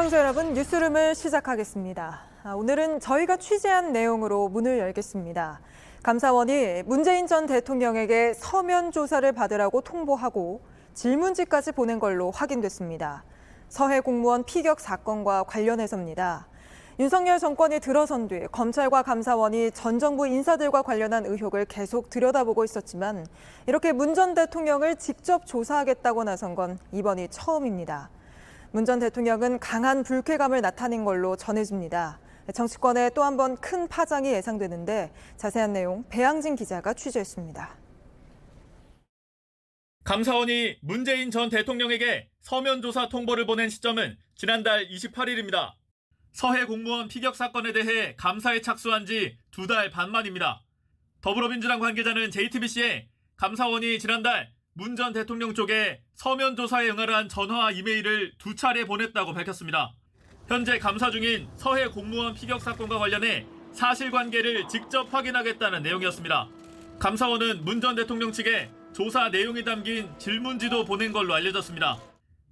시청자 여러분, 뉴스룸을 시작하겠습니다. 오늘은 저희가 취재한 내용으로 문을 열겠습니다. 감사원이 문재인 전 대통령에게 서면 조사를 받으라고 통보하고 질문지까지 보낸 걸로 확인됐습니다. 서해 공무원 피격 사건과 관련해서입니다. 윤석열 정권이 들어선 뒤 검찰과 감사원이 전 정부 인사들과 관련한 의혹을 계속 들여다보고 있었지만 이렇게 문 전 대통령을 직접 조사하겠다고 나선 건 이번이 처음입니다. 문 전 대통령은 강한 불쾌감을 나타낸 걸로 전해집니다. 정치권에 또 한 번 큰 파장이 예상되는데 자세한 내용 배양진 기자가 취재했습니다. 감사원이 문재인 전 대통령에게 서면 조사 통보를 보낸 시점은 지난달 28일입니다. 서해 공무원 피격 사건에 대해 감사에 착수한 지 2달 반 만입니다. 더불어민주당 관계자는 JTBC에 감사원이 지난달 문 전 대통령 쪽에 서면 조사에 응하라는 전화와 이메일을 2차례 보냈다고 밝혔습니다. 현재 감사 중인 서해 공무원 피격 사건과 관련해 사실관계를 직접 확인하겠다는 내용이었습니다. 감사원은 문 전 대통령 측에 조사 내용이 담긴 질문지도 보낸 걸로 알려졌습니다.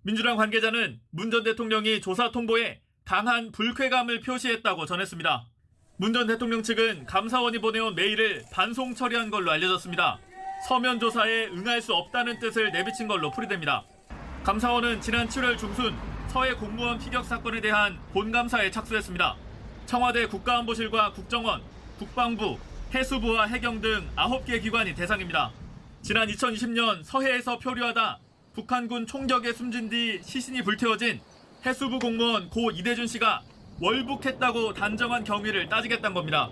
민주당 관계자는 문 전 대통령이 조사 통보에 강한 불쾌감을 표시했다고 전했습니다. 문 전 대통령 측은 감사원이 보내온 메일을 반송 처리한 걸로 알려졌습니다. 서면 조사에 응할 수 없다는 뜻을 내비친 걸로 풀이됩니다. 감사원은 지난 7월 중순 서해 공무원 피격 사건에 대한 본감사에 착수했습니다. 청와대 국가안보실과 국정원, 국방부, 해수부와 해경 등 9개 기관이 대상입니다. 지난 2020년 서해에서 표류하다 북한군 총격에 숨진 뒤 시신이 불태워진 해수부 공무원 고 이대준 씨가 월북했다고 단정한 경위를 따지겠다는 겁니다.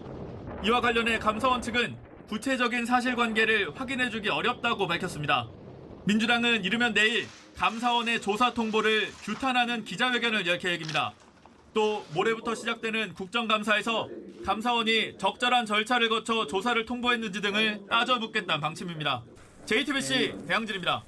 이와 관련해 감사원 측은 구체적인 사실관계를 확인해주기 어렵다고 밝혔습니다. 민주당은 이르면 내일 감사원의 조사 통보를 규탄하는 기자회견을 열 계획입니다. 또 모레부터 시작되는 국정감사에서 감사원이 적절한 절차를 거쳐 조사를 통보했는지 등을 따져 묻겠다는 방침입니다. JTBC 배양진입니다.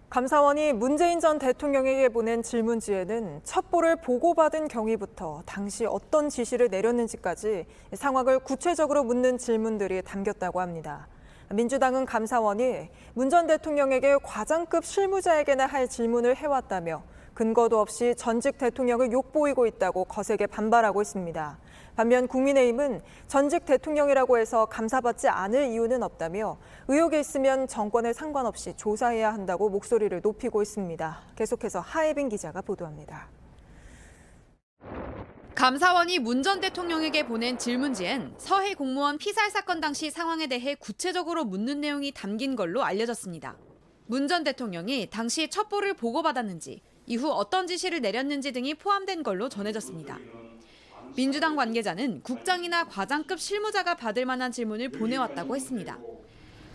감사원이 문재인 전 대통령에게 보낸 질문지에는 첩보를 보고받은 경위부터 당시 어떤 지시를 내렸는지까지 상황을 구체적으로 묻는 질문들이 담겼다고 합니다. 민주당은 감사원이 문 전 대통령에게 과장급 실무자에게나 할 질문을 해왔다며 근거도 없이 전직 대통령을 욕보이고 있다고 거세게 반발하고 있습니다. 반면 국민의힘은 전직 대통령이라고 해서 감사받지 않을 이유는 없다며 의혹이 있으면 정권에 상관없이 조사해야 한다고 목소리를 높이고 있습니다. 계속해서 하예빈 기자가 보도합니다. 감사원이 문 전 대통령에게 보낸 질문지엔 서해 공무원 피살 사건 당시 상황에 대해 구체적으로 묻는 내용이 담긴 걸로 알려졌습니다. 문 전 대통령이 당시 첩보를 보고받았는지, 이후 어떤 지시를 내렸는지 등이 포함된 걸로 전해졌습니다. 민주당 관계자는 국장이나 과장급 실무자가 받을 만한 질문을 보내왔다고 했습니다.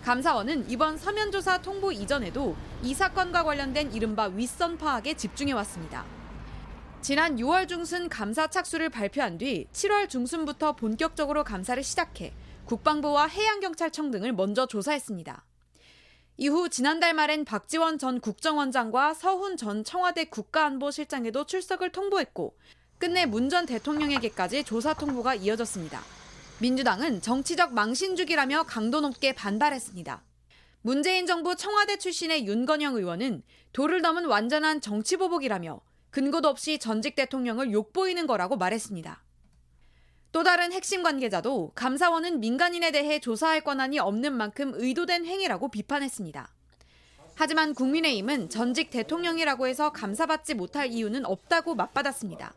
감사원은 이번 서면 조사 통보 이전에도 이 사건과 관련된 이른바 윗선 파악에 집중해왔습니다. 지난 6월 중순 감사 착수를 발표한 뒤 7월 중순부터 본격적으로 감사를 시작해 국방부와 해양경찰청 등을 먼저 조사했습니다. 이후 지난달 말엔 박지원 전 국정원장과 서훈 전 청와대 국가안보실장에도 출석을 통보했고 끝내 문 전 대통령에게까지 조사 통보가 이어졌습니다. 민주당은 정치적 망신주기라며 강도 높게 반발했습니다. 문재인 정부 청와대 출신의 윤건영 의원은 도를 넘은 완전한 정치보복이라며 근거도 없이 전직 대통령을 욕보이는 거라고 말했습니다. 또 다른 핵심 관계자도 감사원은 민간인에 대해 조사할 권한이 없는 만큼 의도된 행위라고 비판했습니다. 하지만 국민의힘은 전직 대통령이라고 해서 감사받지 못할 이유는 없다고 맞받았습니다.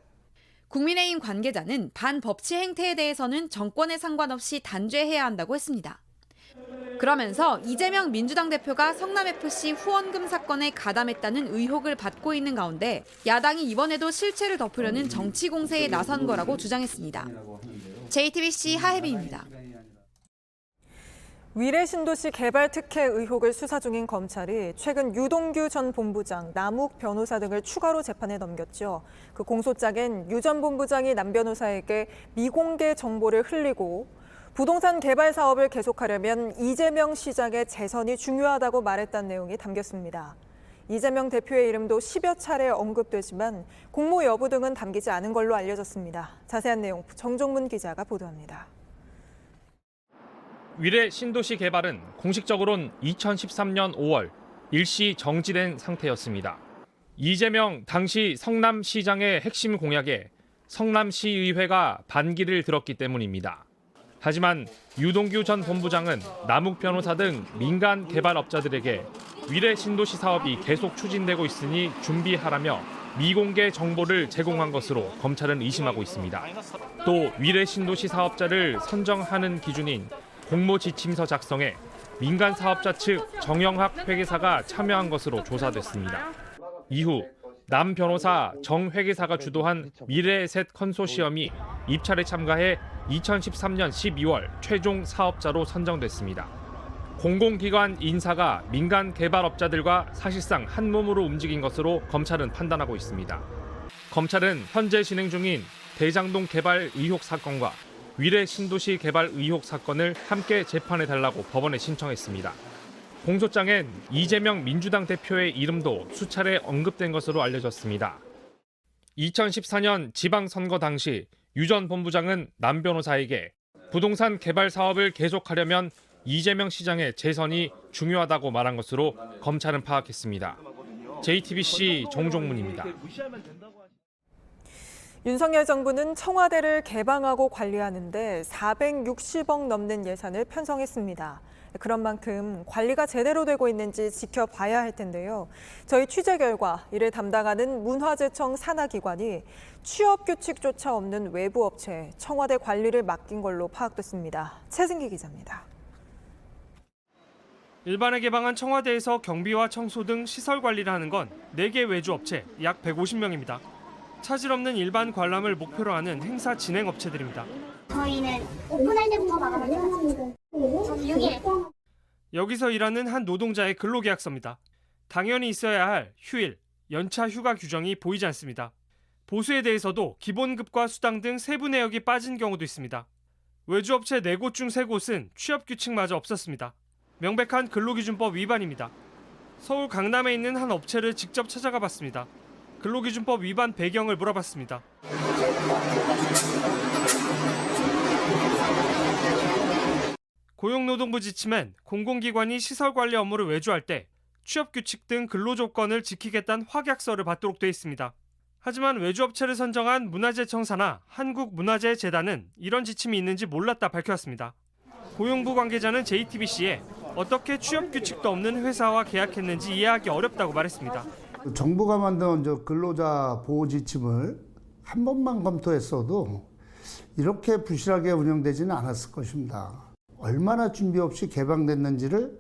국민의힘 관계자는 반법치 행태에 대해서는 정권에 상관없이 단죄해야 한다고 했습니다. 그러면서 이재명 민주당 대표가 성남FC 후원금 사건에 가담했다는 의혹을 받고 있는 가운데 야당이 이번에도 실체를 덮으려는 정치 공세에 나선 거라고 주장했습니다. JTBC 하혜빈입니다. 위례 신도시 개발 특혜 의혹을 수사 중인 검찰이 최근 유동규 전 본부장, 남욱 변호사 등을 추가로 재판에 넘겼죠. 그 공소장엔 유 전 본부장이 남 변호사에게 미공개 정보를 흘리고 부동산 개발 사업을 계속하려면 이재명 시장의 재선이 중요하다고 말했다는 내용이 담겼습니다. 이재명 대표의 이름도 10여 차례 언급되지만 공모 여부 등은 담기지 않은 걸로 알려졌습니다. 자세한 내용 정종문 기자가 보도합니다. 위례 신도시 개발은 공식적으로는 2013년 5월 일시 정지된 상태였습니다. 이재명 당시 성남시장의 핵심 공약에 성남시의회가 반기를 들었기 때문입니다. 하지만 유동규 전 본부장은 남욱 변호사 등 민간 개발업자들에게 위례 신도시 사업이 계속 추진되고 있으니 준비하라며 미공개 정보를 제공한 것으로 검찰은 의심하고 있습니다. 또 위례 신도시 사업자를 선정하는 기준인 공모 지침서 작성에 민간 사업자 측 정영학 회계사가 참여한 것으로 조사됐습니다. 이후 남 변호사 정 회계사가 주도한 미래에셋 컨소시엄이 입찰에 참가해 2013년 12월 최종 사업자로 선정됐습니다. 공공기관 인사가 민간 개발업자들과 사실상 한 몸으로 움직인 것으로 검찰은 판단하고 있습니다. 검찰은 현재 진행 중인 대장동 개발 의혹 사건과 위례 신도시 개발 의혹 사건을 함께 재판해달라고 법원에 신청했습니다. 공소장엔 이재명 민주당 대표의 이름도 수차례 언급된 것으로 알려졌습니다. 2014년 지방선거 당시 유 전 본부장은 남 변호사에게 부동산 개발 사업을 계속하려면 이재명 시장의 재선이 중요하다고 말한 것으로 검찰은 파악했습니다. JTBC 정종문입니다. 윤석열 정부는 청와대를 개방하고 관리하는데 460억 넘는 예산을 편성했습니다. 그런 만큼 관리가 제대로 되고 있는지 지켜봐야 할 텐데요. 저희 취재 결과 이를 담당하는 문화재청 산하기관이 취업 규칙조차 없는 외부 업체에 청와대 관리를 맡긴 걸로 파악됐습니다. 최승기 기자입니다. 일반에 개방한 청와대에서 경비와 청소 등 시설 관리를 하는 건 4개 외주 업체 약 150명입니다. 차질 없는 일반 관람을 목표로 하는 행사 진행 업체들입니다. 저희는 오픈할 때부터 막아놨어요. 여기서 일하는 한 노동자의 근로계약서입니다. 당연히 있어야 할 휴일, 연차 휴가 규정이 보이지 않습니다. 보수에 대해서도 기본급과 수당 등 세부 내역이 빠진 경우도 있습니다. 외주업체 4곳 중 3곳은 취업규칙마저 없었습니다. 명백한 근로기준법 위반입니다. 서울 강남에 있는 한 업체를 직접 찾아가 봤습니다. 근로기준법 위반 배경을 물어봤습니다. 고용노동부 지침엔 공공기관이 시설관리 업무를 외주할 때 취업규칙 등 근로조건을 지키겠다는 확약서를 받도록 돼 있습니다. 하지만 외주업체를 선정한 문화재청사나 한국문화재재단은 이런 지침이 있는지 몰랐다 밝혔습니다. 고용부 관계자는 JTBC에 어떻게 취업규칙도 없는 회사와 계약했는지 이해하기 어렵다고 말했습니다. 정부가 만든 근로자 보호 지침을 한 번만 검토했어도 이렇게 부실하게 운영되지는 않았을 것입니다. 얼마나 준비 없이 개방됐는지를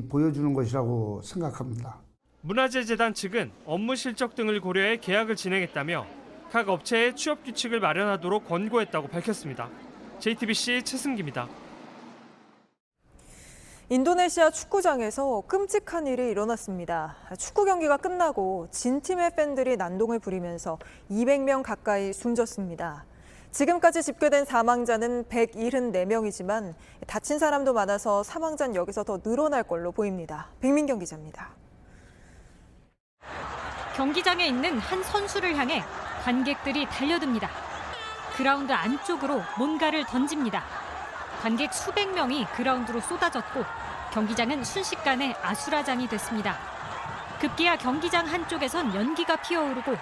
보여주는 것이라고 생각합니다. 문화재재단 측은 업무 실적 등을 고려해 계약을 진행했다며 각 업체에 취업규칙을 마련하도록 권고했다고 밝혔습니다. JTBC 최승기입니다. 인도네시아 축구장에서 끔찍한 일이 일어났습니다. 축구 경기가 끝나고 진 팀의 팬들이 난동을 부리면서 200명 가까이 숨졌습니다. 지금까지 집계된 사망자는 174명이지만 다친 사람도 많아서 사망자는 여기서 더 늘어날 걸로 보입니다. 백민경 기자입니다. 경기장에 있는 한 선수를 향해 관객들이 달려듭니다. 그라운드 안쪽으로 뭔가를 던집니다. 관객 수백 명이 그라운드로 쏟아졌고 경기장은 순식간에 아수라장이 됐습니다. 급기야 경기장 한쪽에선 연기가 피어오르고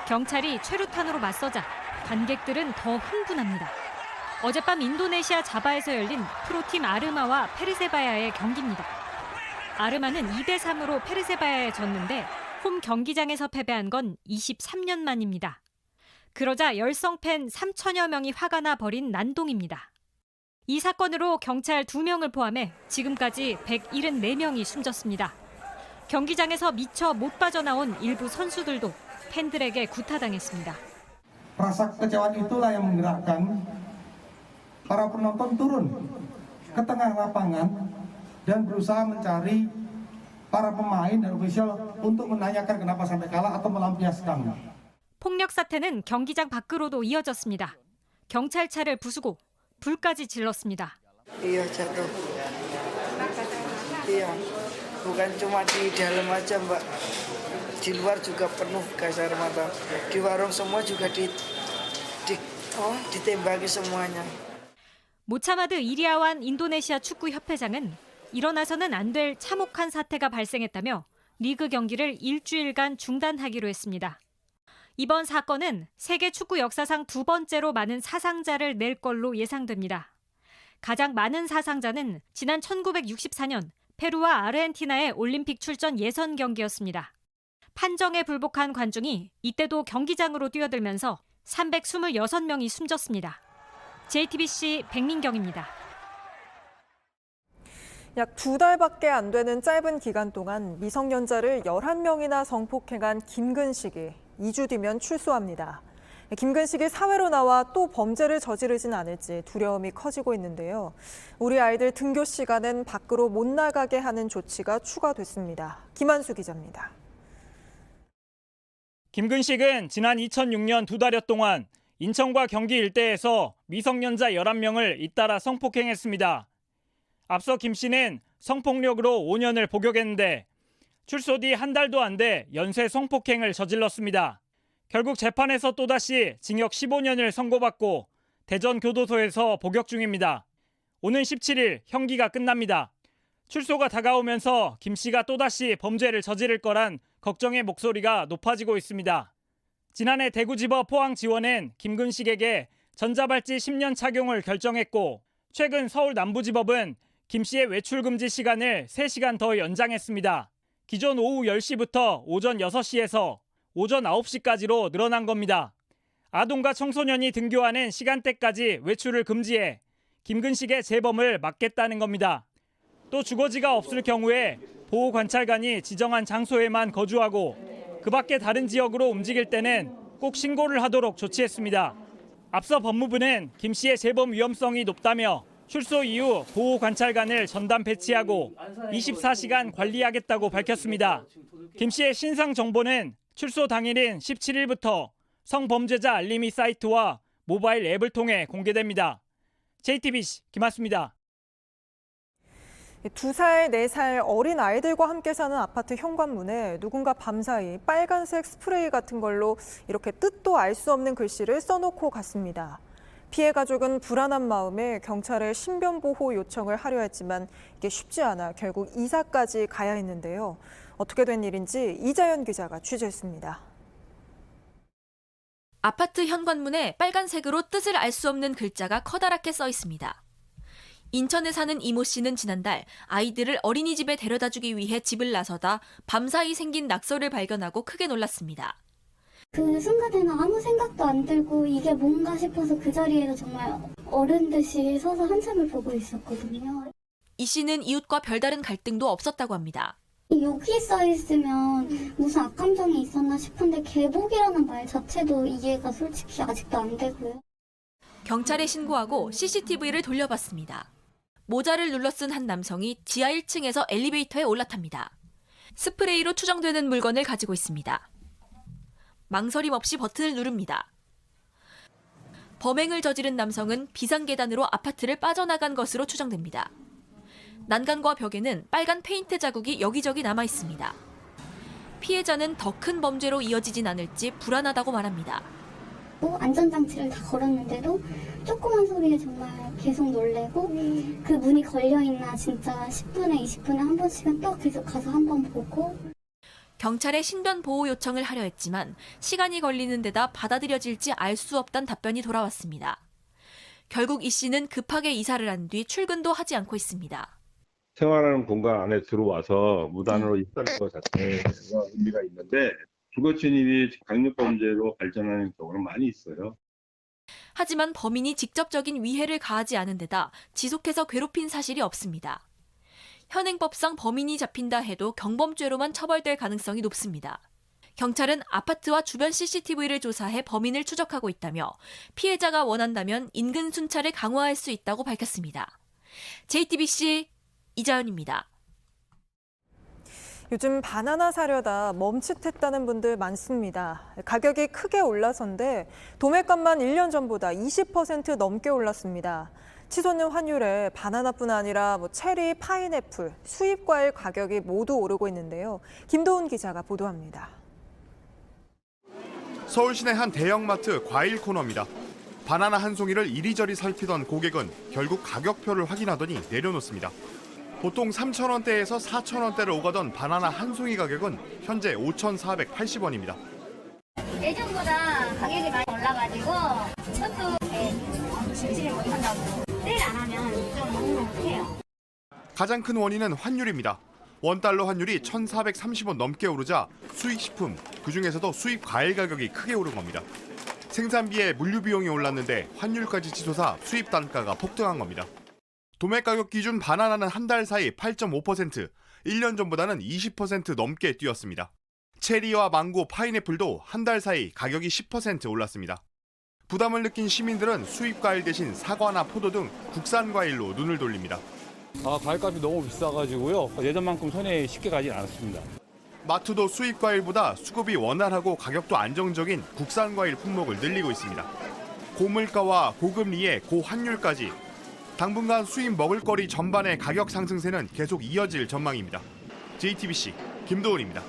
경찰이 최루탄으로 맞서자 관객들은 더 흥분합니다. 어젯밤 인도네시아 자바에서 열린 프로팀 아르마와 페르세바야의 경기입니다. 아르마는 2대3으로 페르세바야에 졌는데 홈 경기장에서 패배한 건 23년 만입니다. 그러자 열성 팬 3천여 명이 화가 나 벌인 난동입니다. 이 사건으로 경찰 2명을 포함해 지금까지 174명이 숨졌습니다. 경기장에서 미처 못 빠져나온 일부 선수들도 팬들에게 구타당했습니다. Rasa kekecewaan itulah yang menggerakkan para penonton turun ke tengah lapangan dan berusaha mencari para pemain dan ofisial untuk menanyakan kenapa sampai kalah atau melampiaskan. 폭력 사태는 경기장 밖으로도 이어졌습니다. 경찰차를 부수고 불까지 질렀습니다. Iya jatuh. Iya, bukan cuma di dalam aja Mbak. Di luar juga penuh gas air mata. Di warung semua juga ditembaki semuanya. 모차마드 이리아완 인도네시아 축구 협회장은 일어나서는 안 될 참혹한 사태가 발생했다며 리그 경기를 일주일간 중단하기로 했습니다. 이번 사건은 세계 축구 역사상 두 번째로 많은 사상자를 낼 걸로 예상됩니다. 가장 많은 사상자는 지난 1964년 페루와 아르헨티나의 올림픽 출전 예선 경기였습니다. 판정에 불복한 관중이 이때도 경기장으로 뛰어들면서 326명이 숨졌습니다. JTBC 백민경입니다. 약 2달밖에 안 되는 짧은 기간 동안 미성년자를 11명이나 성폭행한 김근식이 2주 뒤면 출소합니다. 김근식이 사회로 나와 또 범죄를 저지르진 않을지 두려움이 커지고 있는데요. 우리 아이들 등교 시간은 밖으로 못 나가게 하는 조치가 추가됐습니다. 김한수 기자입니다. 김근식은 지난 2006년 2달여 동안 인천과 경기 일대에서 미성년자 11명을 잇따라 성폭행했습니다. 앞서 김 씨는 성폭력으로 5년을 복역했는데 출소 뒤 한 달도 안 돼 연쇄 성폭행을 저질렀습니다. 결국 재판에서 또다시 징역 15년을 선고받고 대전교도소에서 복역 중입니다. 오는 17일 형기가 끝납니다. 출소가 다가오면서 김 씨가 또다시 범죄를 저지를 거란 걱정의 목소리가 높아지고 있습니다. 지난해 대구지법 포항지원은 김근식에게 전자발찌 10년 착용을 결정했고 최근 서울 남부지법은 김 씨의 외출 금지 시간을 3시간 더 연장했습니다. 기존 오후 10시부터 오전 6시에서 오전 9시까지로 늘어난 겁니다. 아동과 청소년이 등교하는 시간대까지 외출을 금지해 김근식의 재범을 막겠다는 겁니다. 또 주거지가 없을 경우에 보호관찰관이 지정한 장소에만 거주하고 그 밖에 다른 지역으로 움직일 때는 꼭 신고를 하도록 조치했습니다. 앞서 법무부는 김 씨의 재범 위험성이 높다며 출소 이후 보호관찰관을 전담 배치하고 24시간 관리하겠다고 밝혔습니다. 김 씨의 신상 정보는 출소 당일인 17일부터 성범죄자 알림이 사이트와 모바일 앱을 통해 공개됩니다. JTBC 김한수입니다. 2살, 4살 어린 아이들과 함께 사는 아파트 현관문에 누군가 밤사이 빨간색 스프레이 같은 걸로 이렇게 뜻도 알 수 없는 글씨를 써놓고 갔습니다. 피해 가족은 불안한 마음에 경찰에 신변보호 요청을 하려 했지만 이게 쉽지 않아 결국 이사까지 가야 했는데요. 어떻게 된 일인지 이자연 기자가 취재했습니다. 아파트 현관문에 빨간색으로 뜻을 알 수 없는 글자가 커다랗게 써 있습니다. 인천에 사는 이모 씨는 지난달 아이들을 어린이집에 데려다주기 위해 집을 나서다 밤사이 생긴 낙서를 발견하고 크게 놀랐습니다. 그 순간에는 아무 생각도 안 들고 이게 뭔가 싶어서 그 자리에서 정말 어른 듯이 서서 한참을 보고 있었거든요. 이 씨는 이웃과 별다른 갈등도 없었다고 합니다. 여기 써 있으면 무슨 악감정이 있었나 싶은데 개복이라는 말 자체도 이해가 솔직히 아직도 안 되고요. 경찰에 신고하고 CCTV를 돌려봤습니다. 모자를 눌러 쓴 한 남성이 지하 1층에서 엘리베이터에 올라탑니다. 스프레이로 추정되는 물건을 가지고 있습니다. 망설임 없이 버튼을 누릅니다. 범행을 저지른 남성은 비상계단으로 아파트를 빠져나간 것으로 추정됩니다. 난간과 벽에는 빨간 페인트 자국이 여기저기 남아 있습니다. 피해자는 더 큰 범죄로 이어지진 않을지 불안하다고 말합니다. 안전장치를 다 걸었는데도 조그만 소리에 정말 계속 놀래고 그 문이 걸려있나 진짜 10분에 20분에 한 번씩은 또 계속 가서 한번 보고. 경찰에 신변 보호 요청을 하려 했지만 시간이 걸리는 데다 받아들여질지 알 수 없다는 답변이 돌아왔습니다. 결국 이 씨는 급하게 이사를 한 뒤 출근도 하지 않고 있습니다. 생활하는 공간 안에 들어와서 무단으로 입사하는 것 자체가 의미가 있는데 주거 침입이 강력범죄로 발전하는 경우는 많이 있어요. 하지만 범인이 직접적인 위해를 가하지 않은 데다 지속해서 괴롭힌 사실이 없습니다. 현행법상 범인이 잡힌다 해도 경범죄로만 처벌될 가능성이 높습니다. 경찰은 아파트와 주변 CCTV를 조사해 범인을 추적하고 있다며 피해자가 원한다면 인근 순찰을 강화할 수 있다고 밝혔습니다. JTBC 이자연입니다. 요즘 바나나 사려다 멈칫했다는 분들 많습니다. 가격이 크게 올라서인데 도매값만 1년 전보다 20% 넘게 올랐습니다. 치솟는 환율에 바나나뿐 아니라 체리, 파인애플, 수입 과일 가격이 모두 오르고 있는데요. 김도훈 기자가 보도합니다. 서울 시내 한 대형마트 과일 코너입니다. 바나나 한 송이를 이리저리 살피던 고객은 결국 가격표를 확인하더니 내려놓습니다. 보통 3,000원대에서 4,000원대를 오가던 바나나 한 송이 가격은 현재 5,480원입니다. 예전보다 가격이 많이 올라가지고 그것도 지지를 못한다고 세일 안 하면 좀 묵묵해요. 가장 큰 원인은 환율입니다. 원달러 환율이 1,430원 넘게 오르자 수입식품, 그중에서도 수입 과일 가격이 크게 오른 겁니다. 생산비에 물류 비용이 올랐는데 환율까지 치솟아 수입 단가가 폭등한 겁니다. 도매 가격 기준 바나나는 한 달 사이 8.5%, 1년 전보다는 20% 넘게 뛰었습니다. 체리와 망고, 파인애플도 한 달 사이 가격이 10% 올랐습니다. 부담을 느낀 시민들은 수입 과일 대신 사과나 포도 등 국산 과일로 눈을 돌립니다. 과일값이 너무 비싸가지고요. 예전만큼 손에 쉽게 가진 않았습니다. 마트도 수입 과일보다 수급이 원활하고 가격도 안정적인 국산 과일 품목을 늘리고 있습니다. 고물가와 고금리에 고환율까지 당분간 수입 먹을거리 전반의 가격 상승세는 계속 이어질 전망입니다. JTBC 김도훈입니다.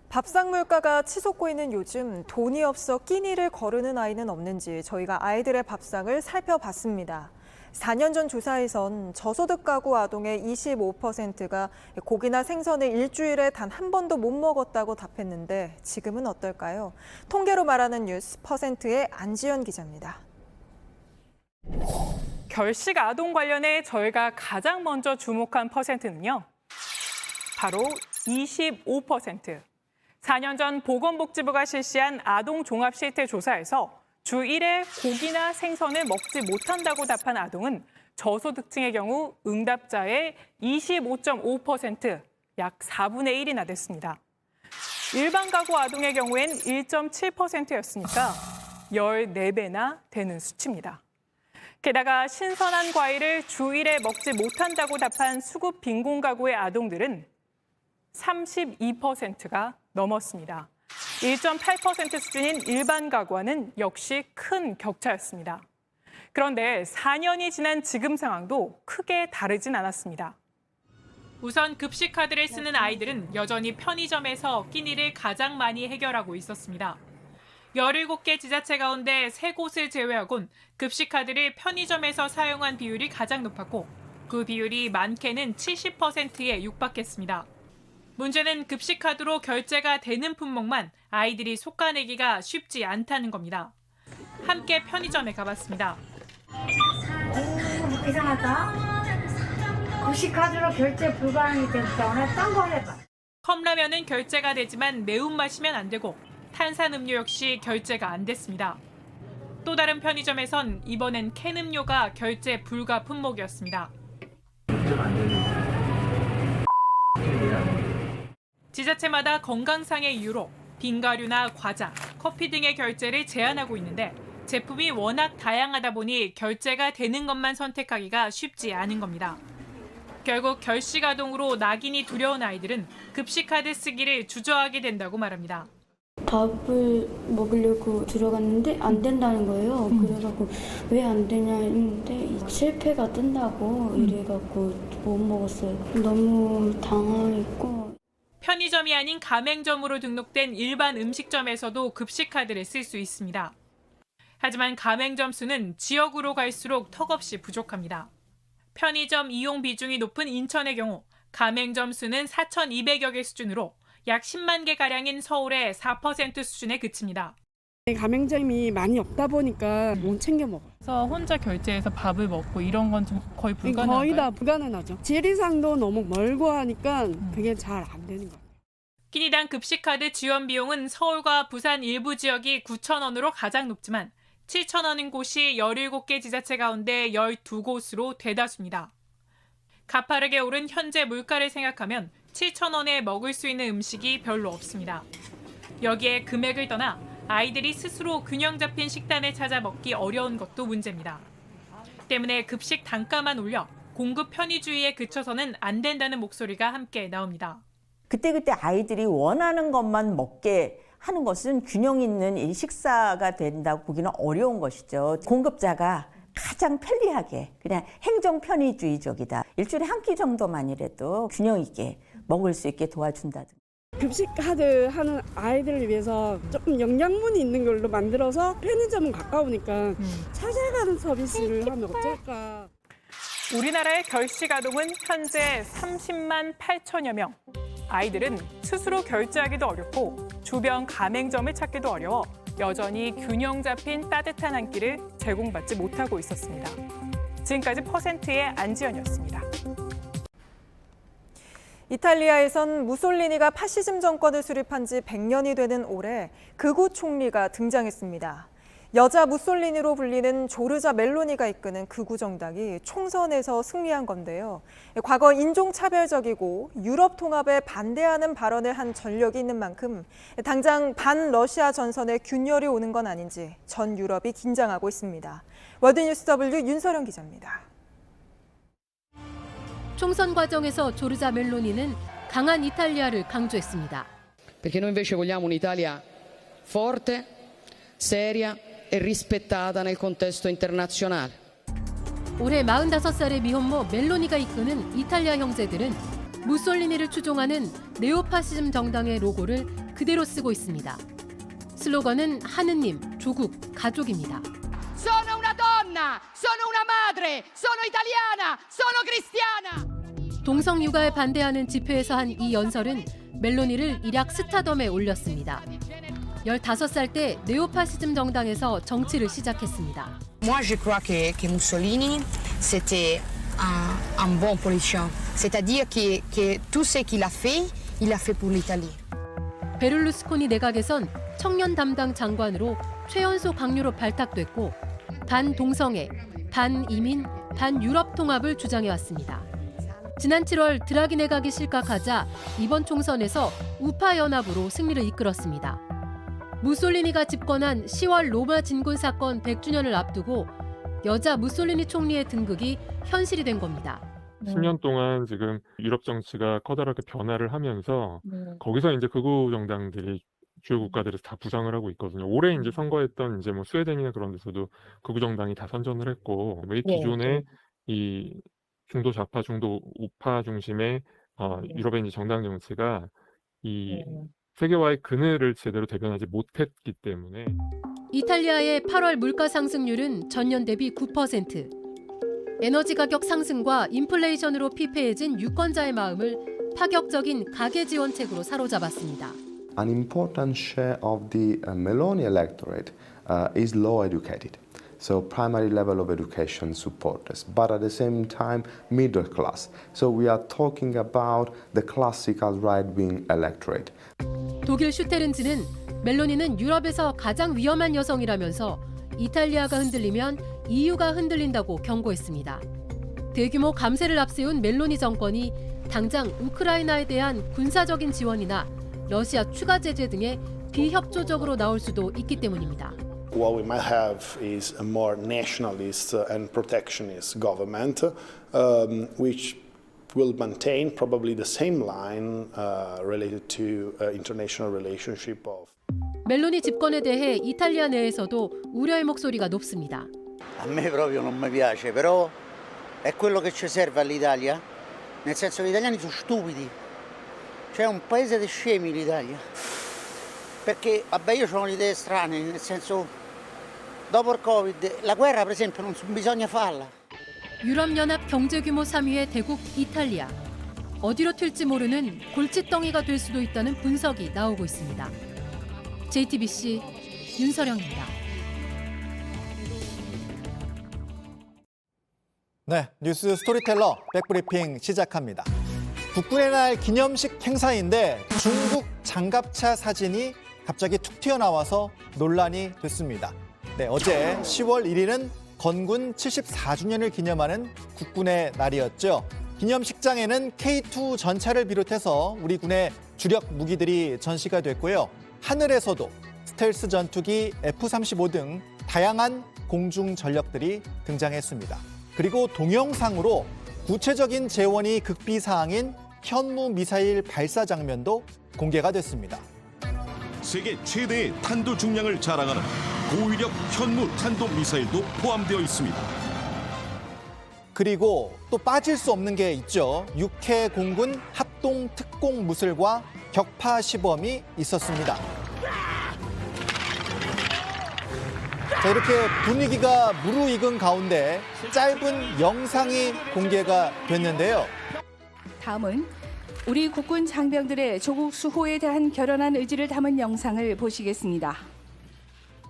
밥상 물가가 치솟고 있는 요즘 돈이 없어 끼니를 거르는 아이는 없는지 저희가 아이들의 밥상을 살펴봤습니다. 4년 전 조사에선 저소득 가구 아동의 25%가 고기나 생선을 일주일에 단 한 번도 못 먹었다고 답했는데 지금은 어떨까요? 통계로 말하는 뉴스 퍼센트의 안지연 기자입니다. 결식 아동 관련해 저희가 가장 먼저 주목한 퍼센트는요. 바로 25%. 4년 전 보건복지부가 실시한 아동 종합 실태 조사에서 주 1회 고기나 생선을 먹지 못한다고 답한 아동은 저소득층의 경우 응답자의 25.5%, 약 4분의 1이나 됐습니다. 일반 가구 아동의 경우엔 1.7%였으니까 14배나 되는 수치입니다. 게다가 신선한 과일을 주 1회 먹지 못한다고 답한 수급 빈곤 가구의 아동들은 32%가 넘었습니다. 1.8% 수준인 일반 가구와는 역시 큰 격차였습니다. 그런데 4년이 지난 지금 상황도 크게 다르진 않았습니다. 우선 급식 카드를 쓰는 아이들은 여전히 편의점에서 끼니를 가장 많이 해결하고 있었습니다. 17개 지자체 가운데 3곳을 제외하곤 급식 카드를 편의점에서 사용한 비율이 가장 높았고 그 비율이 많게는 70%에 육박했습니다. 문제는 급식 카드로 결제가 되는 품목만 아이들이 솎아내기가 쉽지 않다는 겁니다. 함께 편의점에 가봤습니다. 이상하다. 급식 카드로 결제 불가능이 때문에 딴 거 해봐. 컵라면은 결제가 되지만 매운맛이면 안 되고 탄산음료 역시 결제가 안 됐습니다. 또 다른 편의점에선 이번엔 캔음료가 결제 불가 품목이었습니다. 지자체마다 건강상의 이유로 빙가류나 과자, 커피 등의 결제를 제한하고 있는데 제품이 워낙 다양하다 보니 결제가 되는 것만 선택하기가 쉽지 않은 겁니다. 결국 결식 아동으로 낙인이 두려운 아이들은 급식카드 쓰기를 주저하게 된다고 말합니다. 밥을 먹으려고 들어갔는데 안 된다는 거예요. 그래갖고 왜 안 되냐 했는데 실패가 뜬다고 이래갖고 못 먹었어요. 너무 당황했고. 편의점이 아닌 가맹점으로 등록된 일반 음식점에서도 급식카드를 쓸 수 있습니다. 하지만 가맹점 수는 지역으로 갈수록 턱없이 부족합니다. 편의점 이용 비중이 높은 인천의 경우 가맹점 수는 4,200여 개 수준으로 약 10만 개가량인 서울의 4% 수준에 그칩니다. 가맹점이 많이 없다 보니까 못 챙겨 먹어요. 그래서 혼자 결제해서 밥을 먹고 이런 건 좀 거의 불가능한가요? 거의 다 불가능하죠. 지리상도 너무 멀고 하니까 그게 잘 안 되는 것 같아요. 끼니당 급식카드 지원 비용은 서울과 부산 일부 지역이 9,000원으로 가장 높지만 7,000원인 곳이 17개 지자체 가운데 12곳으로 대다수입니다. 가파르게 오른 현재 물가를 생각하면 7,000원에 먹을 수 있는 음식이 별로 없습니다. 여기에 금액을 떠나 아이들이 스스로 균형 잡힌 식단을 찾아 먹기 어려운 것도 문제입니다. 때문에 급식 단가만 올려 공급 편의주의에 그쳐서는 안 된다는 목소리가 함께 나옵니다. 그때그때 아이들이 원하는 것만 먹게 하는 것은 균형 있는 이 식사가 된다고 보기는 어려운 것이죠. 공급자가 가장 편리하게 그냥 행정 편의주의적이다. 일주일에 한 끼 정도만이라도 균형 있게 먹을 수 있게 도와준다든가. 급식 카드 하는 아이들을 위해서 조금 영양분이 있는 걸로 만들어서 편의점은 가까우니까 찾아가는 서비스를 하면 어떨까. 우리나라의 결식 아동은 현재 30만 8천여 명. 아이들은 스스로 결제하기도 어렵고 주변 가맹점을 찾기도 어려워 여전히 균형 잡힌 따뜻한 한 끼를 제공받지 못하고 있었습니다. 지금까지 퍼센트의 안지연이었습니다. 이탈리아에선 무솔리니가 파시즘 정권을 수립한 지 100년이 되는 올해 극우 총리가 등장했습니다. 여자 무솔리니로 불리는 조르자 멜로니가 이끄는 극우 정당이 총선에서 승리한 건데요. 과거 인종차별적이고 유럽 통합에 반대하는 발언을 한 전력이 있는 만큼 당장 반러시아 전선에 균열이 오는 건 아닌지 전 유럽이 긴장하고 있습니다. 월드뉴스 W 윤서령 기자입니다. 총선 과정에서 조르자 멜로니는 강한 이탈리아를 강조했습니다. Perché noi invece vogliamo un'Italia forte, seria e rispettata nel contesto internazionale. 올해 45살의 미혼모 멜로니가 이끄는 이탈리아 형제들은 무솔리니를 추종하는 네오파시즘 정당의 로고를 그대로 쓰고 있습니다. 슬로건은 하느님, 조국, 가족입니다. Sono una donna, sono una madre, sono italiana, sono cristiana. 동성 육아에 반대하는 집회에서 한 이 연설은 멜로니를 일약 스타덤에 올렸습니다. 15살 때 네오파시즘 정당에서 정치를 시작했습니다. Moi je crois que Mussolini c'était un bon politicien. C'est-à-dire que tout ce qu'il a fait pour l'Italie. 베를루스코니 내각에선 청년 담당 장관으로 최연소 강요로 발탁됐고 반동성애, 반이민, 반유럽 통합을 주장해왔습니다. 지난 7월 드라기 내각이 실각하자 이번 총선에서 우파 연합으로 승리를 이끌었습니다. 무솔리니가 집권한 10월 로마 진군 사건 100주년을 앞두고 여자 무솔리니 총리의 등극이 현실이 된 겁니다. 10년 동안 지금 유럽 정치가 커다랗게 변화를 하면서 거기서 이제 극우 정당들이 주요 국가들에서 다 부상을 하고 있거든요. 올해 이제 선거했던 이제 뭐 스웨덴이나 그런 데서도 극우 정당이 다 선전을 했고 이 기존의 이 중도 좌파, 중도 우파 중심의 유럽의 이제 정당 정치가 이 세계화의 그늘을 제대로 대변하지 못했기 때문에 이탈리아의 8월 물가 상승률은 전년 대비 9%. 에너지 가격 상승과 인플레이션으로 피폐해진 유권자의 마음을 파격적인 가계 지원책으로 사로잡았습니다. An important share of the Meloni electorate is low educated. So primary level of education supporters, but at the same time middle class. So we are talking about the classical right-wing electorate. 독일 슈테른즈는 멜로니는 유럽에서 가장 위험한 여성이라면서 이탈리아가 흔들리면 EU가 흔들린다고 경고했습니다. 대규모 감세를 앞세운 멜로니 정권이 당장 우크라이나에 대한 군사적인 지원이나 러시아 추가 제재 등에 비협조적으로 나올 수도 있기 때문입니다. What we might have is a more nationalist and protectionist government, which will maintain probably the same line related to international relationship of. 멜로니 집권에 대해 이탈리아 내에서도 우려의 목소리가 높습니다. A me proprio non mi piace, però è quello che ci serve all'Italia, nel senso che gli italiani sono stupidi. C'è un paese di scemi l'Italia. Perché vabbè io ho idee strane, nel senso dopo il Covid la guerra per esempio non bisogna farla. 유럽연합 경제규모 3위의 대국 이탈리아. 어디로 튈지 모르는 골칫덩이가 될 수도 있다는 분석이 나오고 있습니다. JTBC 윤서령입니다. 네, 뉴스 스토리텔러 백브리핑 시작합니다. 국군의 날 기념식 행사인데 중국 장갑차 사진이 갑자기 툭 튀어나와서 논란이 됐습니다. 네, 어제 10월 1일은 건군 74주년을 기념하는 국군의 날이었죠. 기념식장에는 K2 전차를 비롯해서 우리 군의 주력 무기들이 전시가 됐고요. 하늘에서도 스텔스 전투기 F-35 등 다양한 공중 전력들이 등장했습니다. 그리고 동영상으로 구체적인 재원이 극비 사항인 현무 미사일 발사 장면도 공개가 됐습니다. 세계 최대의 탄도 중량을 자랑하는 고위력 현무 탄도 미사일도 포함되어 있습니다. 그리고 또 빠질 수 없는 게 있죠. 육해 공군 합동 특공 무술과 격파 시범이 있었습니다. 자, 이렇게 분위기가 무르익은 가운데 짧은 영상이 공개가 됐는데요. 다음은 우리 국군 장병들의 조국 수호에 대한 결연한 의지를 담은 영상을 보시겠습니다.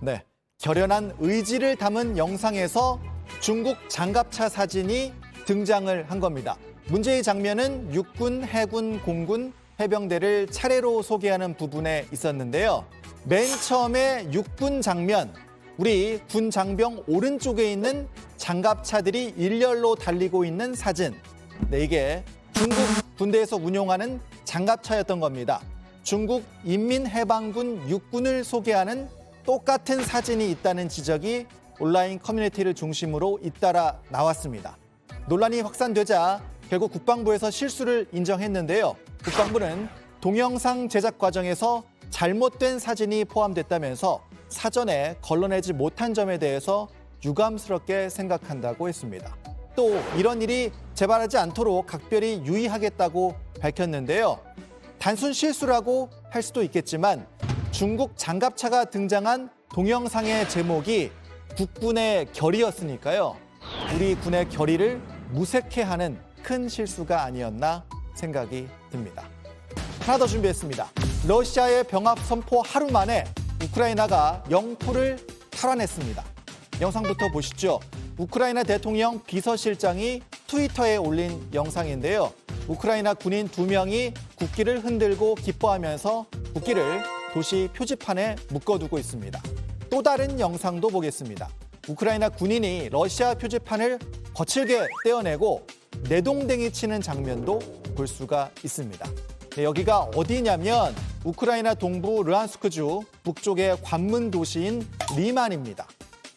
네, 결연한 의지를 담은 영상에서 중국 장갑차 사진이 등장을 한 겁니다. 문제의 장면은 육군, 해군, 공군, 해병대를 차례로 소개하는 부분에 있었는데요. 맨 처음에 육군 장면, 우리 군 장병 오른쪽에 있는 장갑차들이 일렬로 달리고 있는 사진. 네, 이게 중국 군대에서 운용하는 장갑차였던 겁니다. 중국 인민해방군 육군을 소개하는 똑같은 사진이 있다는 지적이 온라인 커뮤니티를 중심으로 잇따라 나왔습니다. 논란이 확산되자 결국 국방부에서 실수를 인정했는데요. 국방부는 동영상 제작 과정에서 잘못된 사진이 포함됐다면서 사전에 걸러내지 못한 점에 대해서 유감스럽게 생각한다고 했습니다. 또 이런 일이 재발하지 않도록 각별히 유의하겠다고 밝혔는데요. 단순 실수라고 할 수도 있겠지만 중국 장갑차가 등장한 동영상의 제목이 국군의 결의였으니까요. 우리 군의 결의를 무색해하는 큰 실수가 아니었나 생각이 듭니다. 하나 더 준비했습니다. 러시아의 병합 선포 하루 만에 우크라이나가 영토를 탈환했습니다. 영상부터 보시죠. 우크라이나 대통령 비서실장이 트위터에 올린 영상인데요. 우크라이나 군인 2명이 국기를 흔들고 기뻐하면서 국기를 도시 표지판에 묶어두고 있습니다. 또 다른 영상도 보겠습니다. 우크라이나 군인이 러시아 표지판을 거칠게 떼어내고 내동댕이 치는 장면도 볼 수가 있습니다. 네, 여기가 어디냐면 우크라이나 동부 르한스크주 북쪽의 관문 도시인 리만입니다.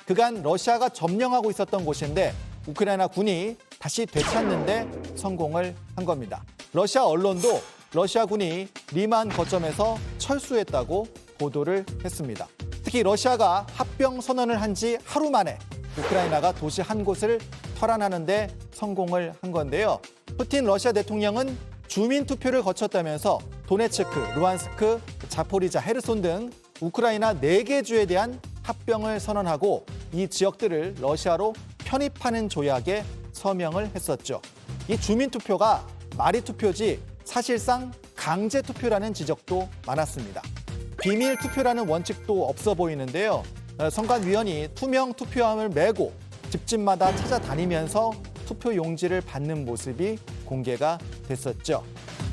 그간 러시아가 점령하고 있었던 곳인데 우크라이나 군이 다시 되찾는데 성공을 한 겁니다. 러시아 언론도 러시아 군이 리만 거점에서 철수했다고 보도를 했습니다. 특히 러시아가 합병 선언을 한 지 하루 만에 우크라이나가 도시 한 곳을 탈환하는 데 성공을 한 건데요. 푸틴 러시아 대통령은 주민 투표를 거쳤다면서 도네츠크, 루안스크, 자포리자, 헤르손 등 우크라이나 4개 주에 대한 합병을 선언하고 이 지역들을 러시아로 편입하는 조약에 서명을 했었죠. 이 주민 투표가 말이 투표지 사실상 강제 투표라는 지적도 많았습니다. 비밀 투표라는 원칙도 없어 보이는데요. 선관위원이 투명 투표함을 메고 집집마다 찾아다니면서 투표 용지를 받는 모습이 공개가 됐었죠.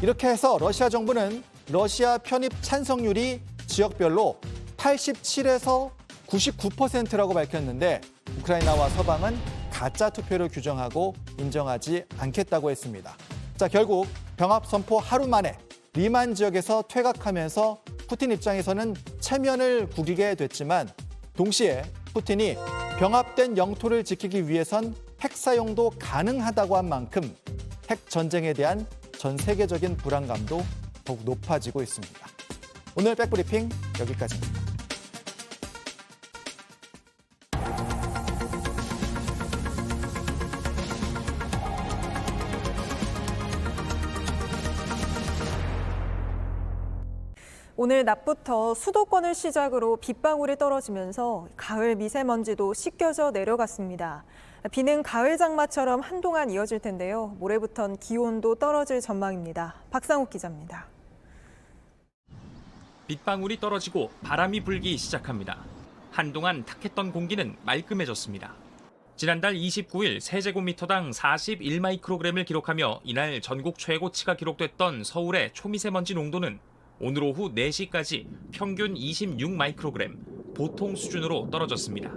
이렇게 해서 러시아 정부는 러시아 편입 찬성률이 지역별로 87에서 99%라고 밝혔는데 우크라이나와 서방은 가짜 투표를 규정하고 인정하지 않겠다고 했습니다. 자, 결국 병합 선포 하루 만에 리만 지역에서 퇴각하면서 푸틴 입장에서는 체면을 구기게 됐지만 동시에 푸틴이 병합된 영토를 지키기 위해선 핵 사용도 가능하다고 한 만큼 핵 전쟁에 대한 전 세계적인 불안감도 더욱 높아지고 있습니다. 오늘 백브리핑 여기까지입니다. 오늘 낮부터 수도권을 시작으로 빗방울이 떨어지면서 가을 미세먼지도 씻겨져 내려갔습니다. 비는 가을 장마처럼 한동안 이어질 텐데요. 모레부턴 기온도 떨어질 전망입니다. 박상욱 기자입니다. 빗방울이 떨어지고 바람이 불기 시작합니다. 한동안 탁했던 공기는 말끔해졌습니다. 지난달 29일 세제곱미터당 41마이크로그램을 기록하며 이날 전국 최고치가 기록됐던 서울의 초미세먼지 농도는 오늘 오후 4시까지 평균 26마이크로그램, 보통 수준으로 떨어졌습니다.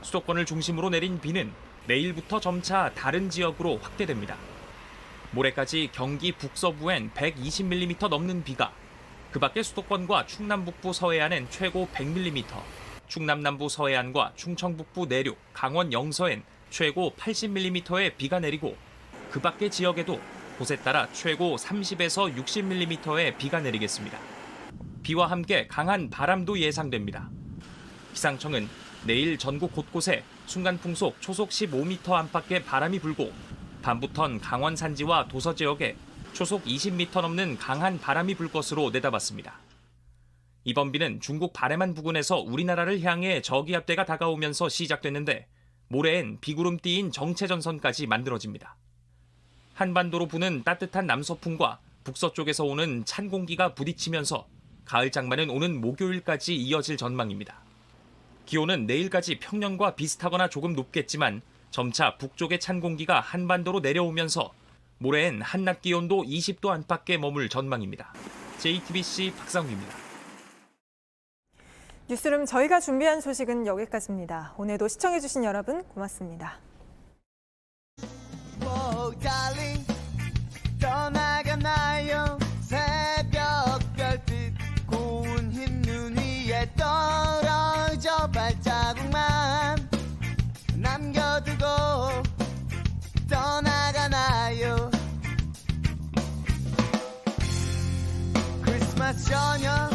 수도권을 중심으로 내린 비는 내일부터 점차 다른 지역으로 확대됩니다. 모레까지 경기 북서부엔 120mm 넘는 비가, 그 밖에 수도권과 충남 북부 서해안엔 최고 100mm, 충남 남부 서해안과 충청 북부 내륙, 강원 영서엔 최고 80mm의 비가 내리고 그 밖의 지역에도 곳에 따라 최고 30에서 60mm의 비가 내리겠습니다. 비와 함께 강한 바람도 예상됩니다. 기상청은 내일 전국 곳곳에 순간풍속 초속 15m 안팎의 바람이 불고 밤부턴 강원 산지와 도서 지역에 초속 20m 넘는 강한 바람이 불 것으로 내다봤습니다. 이번 비는 중국 바레만 부근에서 우리나라를 향해 저기압대가 다가오면서 시작됐는데 모레엔 비구름띠인 정체전선까지 만들어집니다. 한반도로 부는 따뜻한 남서풍과 북서쪽에서 오는 찬 공기가 부딪히면서 가을 장마는 오는 목요일까지 이어질 전망입니다. 기온은 내일까지 평년과 비슷하거나 조금 높겠지만 점차 북쪽의 찬 공기가 한반도로 내려오면서 모레엔 한낮 기온도 20도 안팎에 머물 전망입니다. JTBC 박상우입니다. 뉴스룸 저희가 준비한 소식은 여기까지입니다. 오늘도 시청해주신 여러분 고맙습니다. 떠나가나요 새벽 별빛 고운 흰 눈 위에 떨어져 발자국만 남겨두고 떠나가나요 크리스마스 저녁